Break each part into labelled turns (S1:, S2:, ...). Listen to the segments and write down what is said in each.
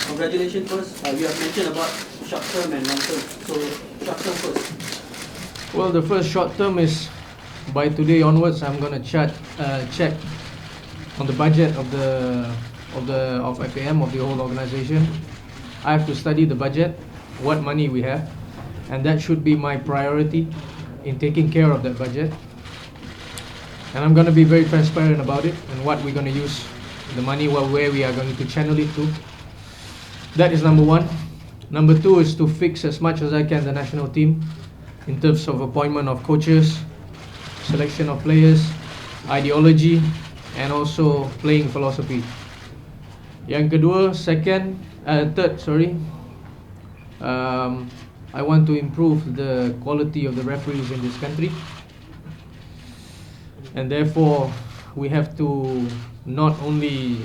S1: Congratulations first. You have mentioned about short term and long term. So short term first.
S2: Well, the first short term is by today onwards. I'm gonna check on the budget of FAM, of the whole organization. I have to study the budget, what money we have, and that should be my priority in taking care of that budget. And I'm gonna be very transparent about it and what we're gonna use the money, where we are going to channel it to. That is number one. Number two is to fix as much as I can the national team in terms of appointment of coaches, selection of players, ideology, and also playing philosophy. Yang kedua, third, I want to improve the quality of the referees in this country, and therefore we have to not only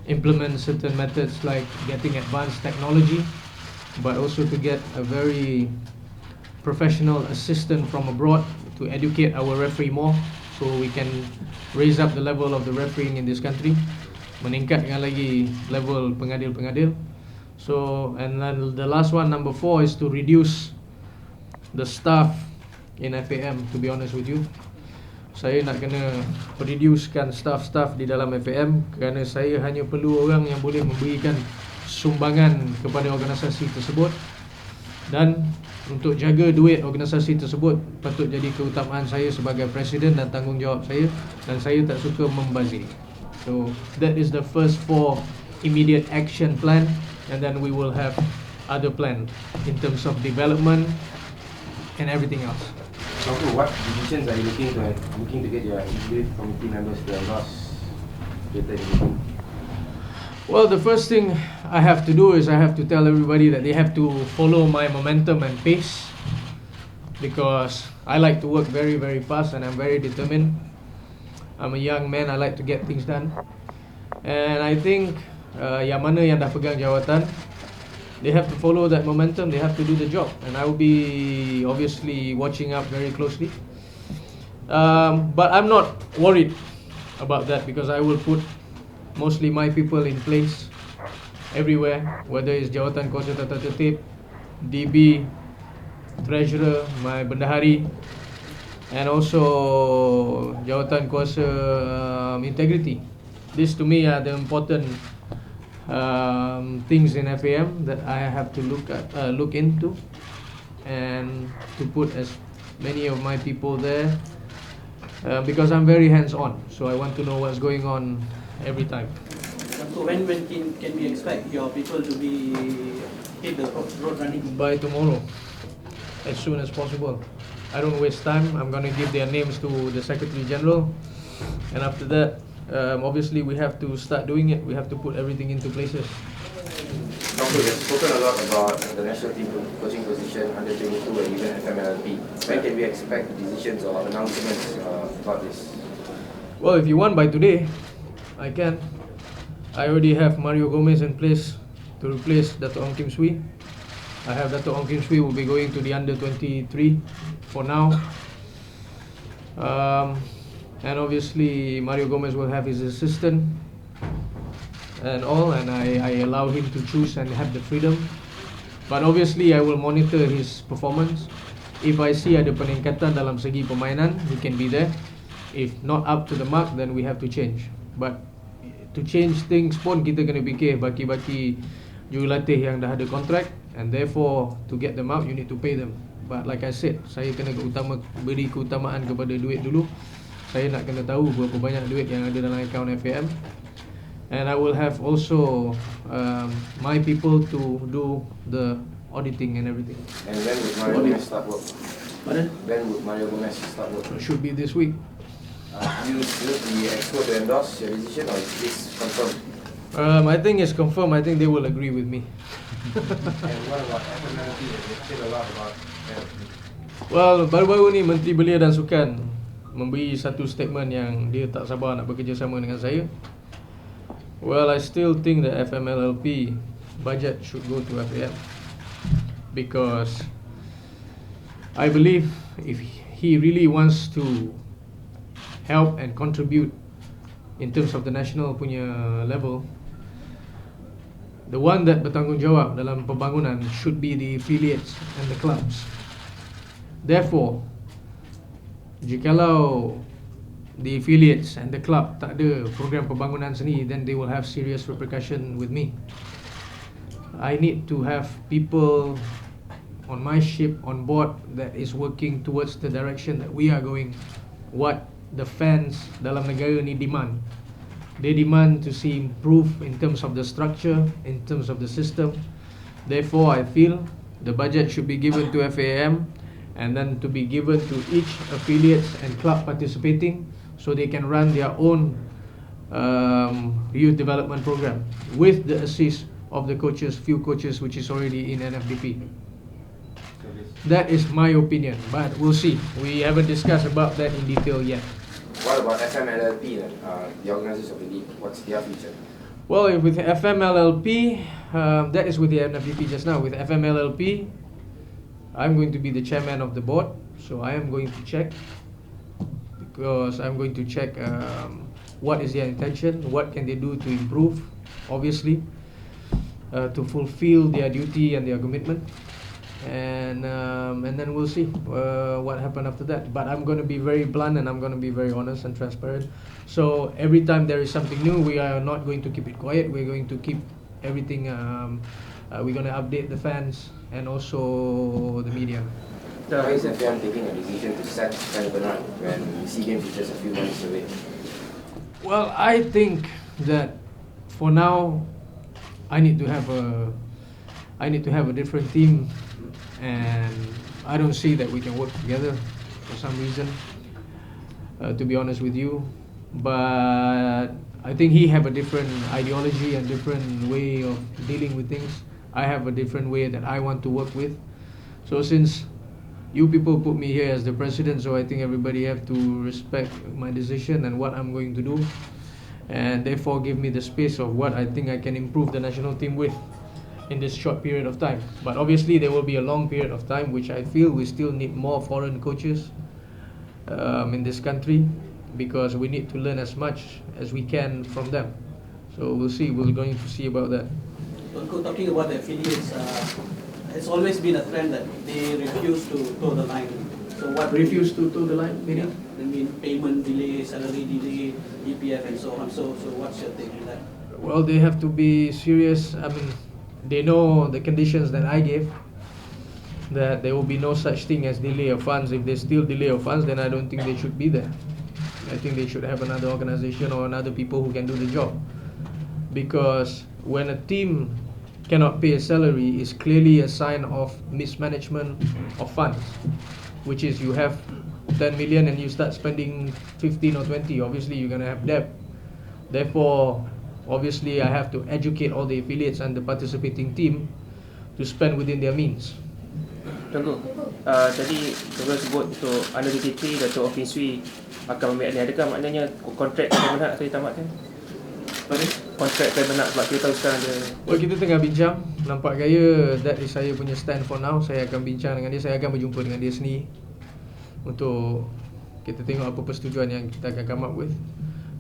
S2: implement certain methods like getting advanced technology, but also to get a very professional assistant from abroad to educate our referee more, so we can raise up the level of the refereeing in this country, meningkatkan lagi level pengadil-pengadil. So, and then the last one, number 4, is to reduce the staff in FAM. To be honest with you, saya nak kena reducekan staff di dalam FAM, kerana saya hanya perlu orang yang boleh memberikan sumbangan kepada organisasi tersebut, dan untuk jaga duit organisasi tersebut patut jadi keutamaan saya sebagai presiden dan tanggungjawab saya, dan saya tak suka membazir. So that is the first 4 immediate action plan, and then we will have other plan in terms of development and everything else.
S3: So what decisions are you looking to get your executive committee members to endorse later in the meeting?
S2: Well, the first thing I have to do is I have to tell everybody that they have to follow my momentum and pace, because I like to work very, very fast and I'm very determined. I'm a young man, I like to get things done. And I think yang mana yang dah pegang jawatan, they have to follow that momentum, they have to do the job, and I will be obviously watching up very closely. But I'm not worried about that, because I will put mostly my people in place everywhere, whether it's jawatan kuasa tata tertib, DB, treasurer, my bendahari, and also jawatan kuasa integrity. This to me are the important things in FAM that I have to look into, and to put as many of my people there, because I'm very hands-on, so I want to know what's going on every time.
S1: So when can we expect your people to be hit the road running?
S2: By tomorrow, as soon as possible. I don't waste time. I'm going to give their names to the Secretary General, and after that, obviously we have to start doing it. We have to put everything into places.
S3: Tunku, you've spoken a lot about the national team coaching position under 22 and even FMLP. When can we expect decisions or announcements about this?
S2: Well, if you want by today, I can. I already have Mario Gomez in place to replace Dato' Ong Kim Swee. I have Dato' Ong Kim Swee will be going to the under 23 for now. And obviously Mario Gomez will have his assistant and all, and I allow him to choose and have the freedom. But obviously I will monitor his performance. If I see ada peningkatan dalam segi permainan, he can be there. If not up to the mark, then we have to change. But to change things pun kita kena fikir baki-baki jurulatih yang dah ada kontrak, and therefore to get them out you need to pay them. But like I said, saya kena beri keutamaan kepada duit dulu. Saya nak kena tahu berapa banyak duit yang ada dalam akaun FAM, and I will have also my people to do the auditing and everything.
S3: And when would Mario Gomez start work?
S1: Pardon?
S3: When would Mario Gomez start work?
S2: Should be this week.
S3: You the exco to endorse your decision, or is this confirmed?
S2: I think it's confirmed. I think they will agree with me.
S3: And what about FMLP? They've said a lot about FMLP.
S2: Well, baru-baru ni Menteri Belia dan Sukan memberi satu statement yang dia tak sabar nak bekerjasama dengan saya. Well, I still think the FMLLP budget should go to FAM, because I believe if he really wants to help and contribute in terms of the national punya level, the one that bertanggungjawab dalam pembangunan should be the affiliates and the clubs. Therefore, jikalau the affiliates and the club tak ada program pembangunan seni, then they will have serious repercussion with me. I need to have people on my ship on board that is working towards the direction that we are going. What the fans dalam negara ni demand. They demand to see improve in terms of the structure, in terms of the system. Therefore, I feel the budget should be given to FAM and then to be given to each affiliates and club participating, so they can run their own youth development program with the assist of the coaches, few coaches which is already in NFDP. That is my opinion, but we'll see. We haven't discussed about that in detail yet.
S3: What about FMLLP then? The organisers of the league, what's their future?
S2: Well, with FMLLP, that is with the NFDP just now. With FMLLP, I'm going to be the chairman of the board, so I am going to check, because I'm going to check what is their intention, what can they do to improve, obviously, to fulfill their duty and their commitment, and then we'll see what happened after that. But I'm going to be very blunt and I'm going to be very honest and transparent. So every time there is something new, we are not going to keep it quiet. We're going to keep everything. We're going to update the fans and also the media.
S3: Why is FM taking a decision to set San Bernard when SEA Games is just a few months away?
S2: Well, I think that for now, I need to have a different team, and I don't see that we can work together for some reason, to be honest with you. But I think he have a different ideology and different way of dealing with things. I have a different way that I want to work with. So since you people put me here as the president, so I think everybody have to respect my decision and what I'm going to do, and therefore give me the space of what I think I can improve the national team with in this short period of time. But obviously there will be a long period of time which I feel we still need more foreign coaches in this country, because we need to learn as much as we can from them. So we'll see, we're going to see about that.
S1: Tunku, talking about the affiliates, it's always been a trend that they refuse to toe the line. So what
S2: Refuse to toe the line, meaning?
S1: I mean, payment delay, salary delay, EPF and so on. So what's your take on that?
S2: Well, they have to be serious. I mean, they know the conditions that I gave, that there will be no such thing as delay of funds. If there's still delay of funds, then I don't think they should be there. I think they should have another organization or another people who can do the job. Because when a team cannot pay a salary, is clearly a sign of mismanagement of funds, which is you have 10 million and you start spending 15 or 20, obviously you're going to have debt. Therefore, obviously I have to educate all the affiliates and the participating team to spend within their means.
S4: Tunggu, tadi Tunggu sebut untuk under 23 Dato' Ofinsui akan ambil alih. Adakah maknanya kontrak Kemenang akan ditamatkan? Kontrak Kemenang, sebab kita tahu sekarang dia.
S2: Well, kita tengah bincang. Nampak gaya that is saya punya stand for now. Saya akan bincang dengan dia. Saya akan berjumpa dengan dia sendiri untuk kita tengok apa persetujuan yang kita akan come up with.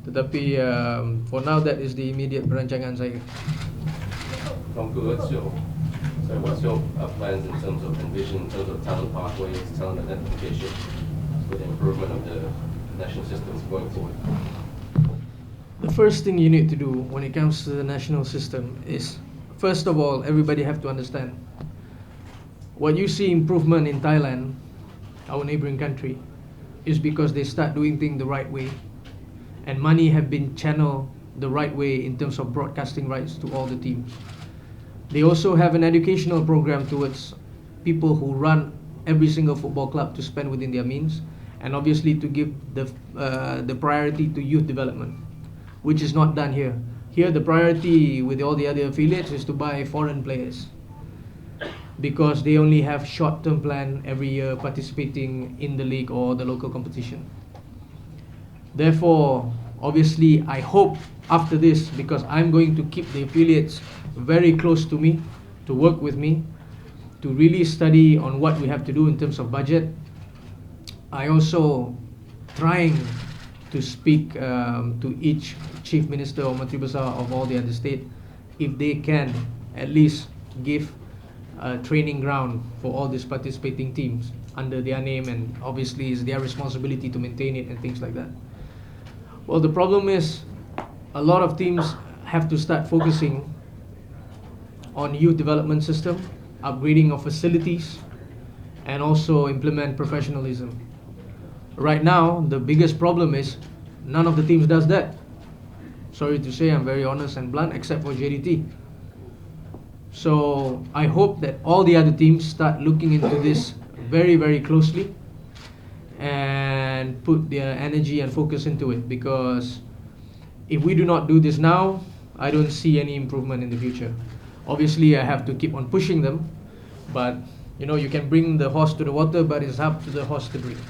S2: Tetapi for now that is the immediate perancangan saya.
S5: Tunku, what's your plans in terms of envision, in terms of talent pathways, talent identification, for the improvement of the national systems going forward?
S2: The first thing you need to do when it comes to the national system is, first of all, everybody have to understand, what you see improvement in Thailand, our neighboring country, is because they start doing things the right way, and money have been channeled the right way in terms of broadcasting rights to all the teams. They also have an educational program towards people who run every single football club to spend within their means, and obviously to give the priority to youth development, which is not done here. Here the priority with all the other affiliates is to buy foreign players, because they only have short-term plan every year participating in the league or the local competition. Therefore, obviously I hope after this, because I'm going to keep the affiliates very close to me, to work with me, to really study on what we have to do in terms of budget. I also trying to speak to each chief minister or Menteri Besar of all the other state, if they can at least give a training ground for all these participating teams under their name, and obviously it's their responsibility to maintain it and things like that. Well, the problem is a lot of teams have to start focusing on youth development system, upgrading of facilities, and also implement professionalism. Right now, the biggest problem is none of the teams does that. Sorry to say, I'm very honest and blunt, except for JDT. So I hope that all the other teams start looking into this very, very closely and put their energy and focus into it, because if we do not do this now, I don't see any improvement in the future. Obviously, I have to keep on pushing them, but you know, you can bring the horse to the water, but it's up to the horse to drink.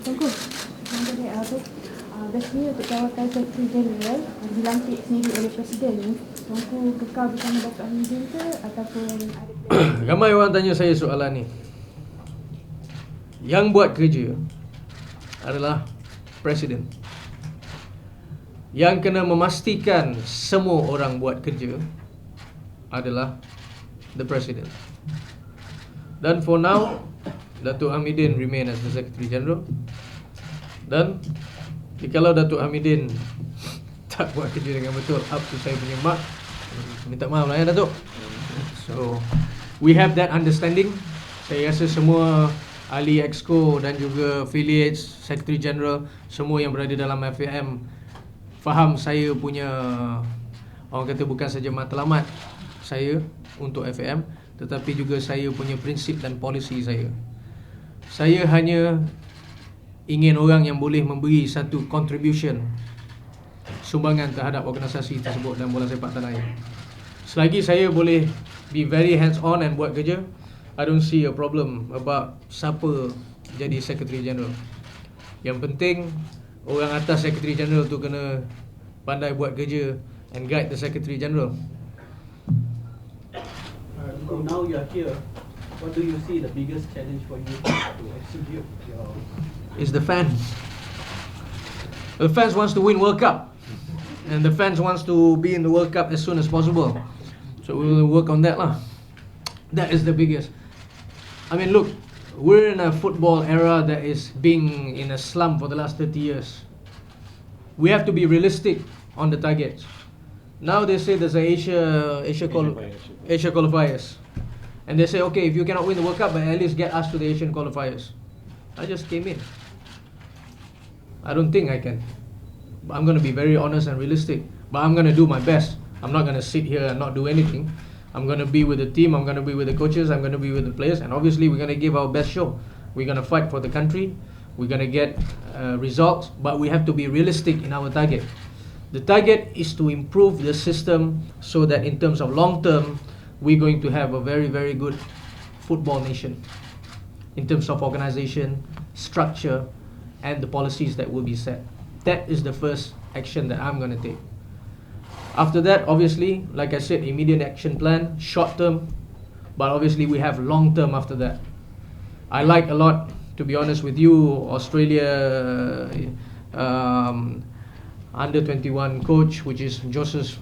S6: Tunku, biasanya untuk jawatan Sekretari Jeneral dilantik sendiri oleh Presiden ni, Tunku kekal bersama Datuk Hamidin ke ataupun ada
S2: Ramai orang tanya saya soalan ni. Yang buat kerja adalah Presiden. Yang kena memastikan semua orang buat kerja adalah the President. Dan for now, Datuk Hamidin remain as the Secretary General. Dan kalau Datuk Hamidin tak buat kerja dengan betul, up to saya punya mark, minta maaf lah ya Datuk. So we have that understanding. Saya rasa semua ahli Exco dan juga affiliates, Secretary General, semua yang berada dalam FAM faham saya punya, orang kata bukan saja matlamat saya untuk FAM, tetapi juga saya punya prinsip dan polisi saya. Saya hanya ingin orang yang boleh memberi satu contribution, sumbangan terhadap organisasi tersebut dalam bola sepak tanah air. Selagi saya boleh be very hands on and buat kerja, I don't see a problem about siapa jadi Secretary General. Yang penting orang atas Secretary General tu kena pandai buat kerja and guide the Secretary General.
S1: So now you are here, what do you see the biggest challenge for you to execute your...
S2: Is the fans. The fans wants to win World Cup, and the fans wants to be in the World Cup as soon as possible. So we will work on that lah. That is the biggest. I mean, look, we're in a football era that is being in a slump for the last 30 years. We have to be realistic on the targets. Now they say there's a Asia qualifiers, and they say, okay, if you cannot win the World Cup, but at least get us to the Asian qualifiers. I just came in. I don't think I can. But I'm going to be very honest and realistic. But I'm going to do my best. I'm not going to sit here and not do anything. I'm going to be with the team. I'm going to be with the coaches. I'm going to be with the players. And obviously, we're going to give our best show. We're going to fight for the country. We're going to get results. But we have to be realistic in our target. The target is to improve the system so that in terms of long term, we're going to have a very, very good football nation. In terms of organization, structure, and the policies that will be set. That is the first action that I'm going to take. After that, obviously, like I said, immediate action plan, short term, but obviously we have long term after that. I like a lot, to be honest with you, Australia under 21 coach, which is Joseph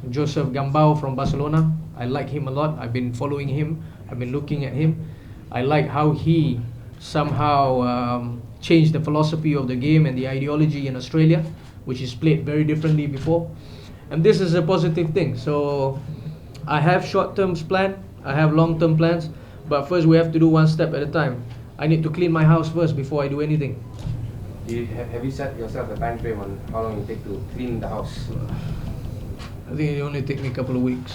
S2: Gambau from Barcelona. I like him a lot. I've been following him. I've been looking at him. I like how he somehow changed the philosophy of the game and the ideology in Australia, which is played very differently before. And this is a positive thing. So I have short-term plan, I have long-term plans, but first we have to do one step at a time. I need to clean my house first before I do anything.
S3: Have you set yourself a time frame on how long it take to clean the house?
S2: I think it only take me a couple of weeks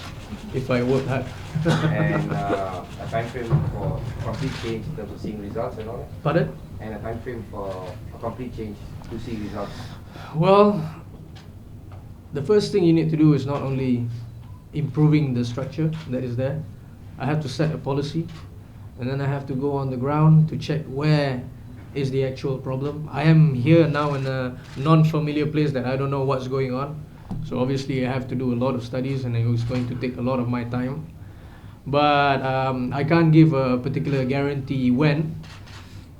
S2: if I work hard.
S3: And a time frame for complete change in terms of seeing results and all that?
S2: Pardon?
S3: And a time frame for a complete change to see results?
S2: Well, the first thing you need to do is not only improving the structure that is there. I have to set a policy, and then I have to go on the ground to check where is the actual problem. I am here now in a non-familiar place that I don't know what's going on. So obviously I have to do a lot of studies, and it's going to take a lot of my time. But I can't give a particular guarantee when,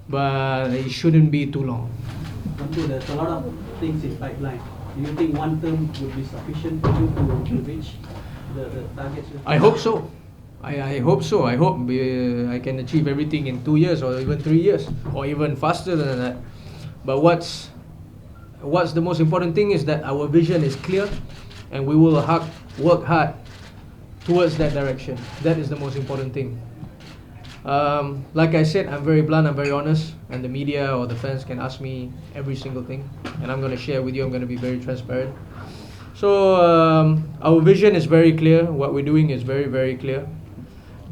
S2: but it shouldn't be too long.
S1: Tunku, there's a lot of things in pipeline. Do you think one term would be sufficient for you to reach the targets?
S2: I hope so. I hope so. I hope I can achieve everything in 2 years or even 3 years or even faster than that. But what's the most important thing is that our vision is clear and we will work hard towards that direction. That is the most important thing. Like I said, I'm very blunt, I'm very honest, and the media or the fans can ask me every single thing, and I'm going to share with you. I'm going to be very transparent. So our vision is very clear. What we're doing is very, very clear,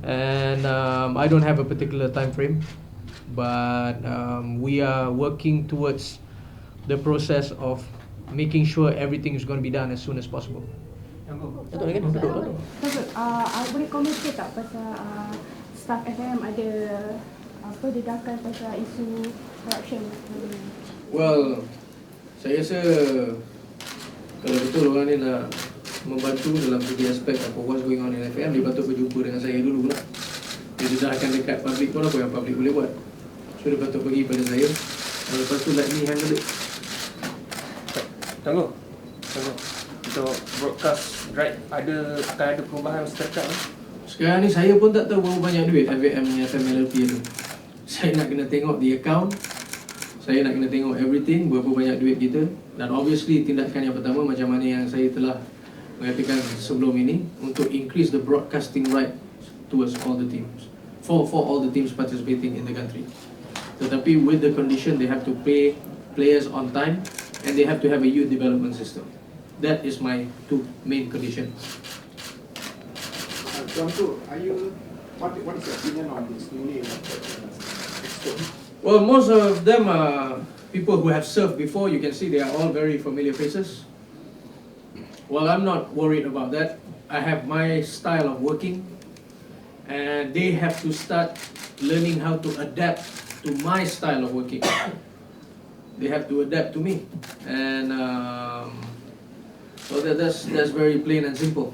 S2: and I don't have a particular time frame, but we are working towards the process of making sure everything is going to be done as soon as possible.
S6: Tunku, boleh komen sikit tak pasal staff FM ada dedakan pasal isu corruption?
S2: Well, saya rasa kalau betul orang ni nak membantu dalam segi aspek apa what's going on in FM, dia patut berjumpa dengan saya dulu lah. Dia dah akan dekat public pun, apa yang public boleh buat. So dia patut pergi pada saya. Lepas tu let me handle it.
S4: Tunggu. Untuk broadcast right akan ada perubahan seterusnya.
S2: Sekarang ni saya pun tak tahu berapa banyak duit FVM ni, FMLP tu. Saya nak kena tengok the account. Saya nak kena tengok everything, berapa banyak duit kita. Dan obviously tindakan yang pertama macam mana yang saya telah mengatakan sebelum ini, untuk increase the broadcasting right towards all the teams. For all the teams participating in the country. Tetapi with the condition they have to pay players on time and they have to have a youth development system. That is my two main conditions.
S7: Tunku, what is your opinion on this newly elected exco?
S2: Well, most of them are people who have served before. You can see they are all very familiar faces. Well, I'm not worried about that. I have my style of working, and they have to start learning how to adapt to my style of working. They have to adapt to me, and so that's very plain and simple.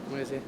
S2: Terima kasih.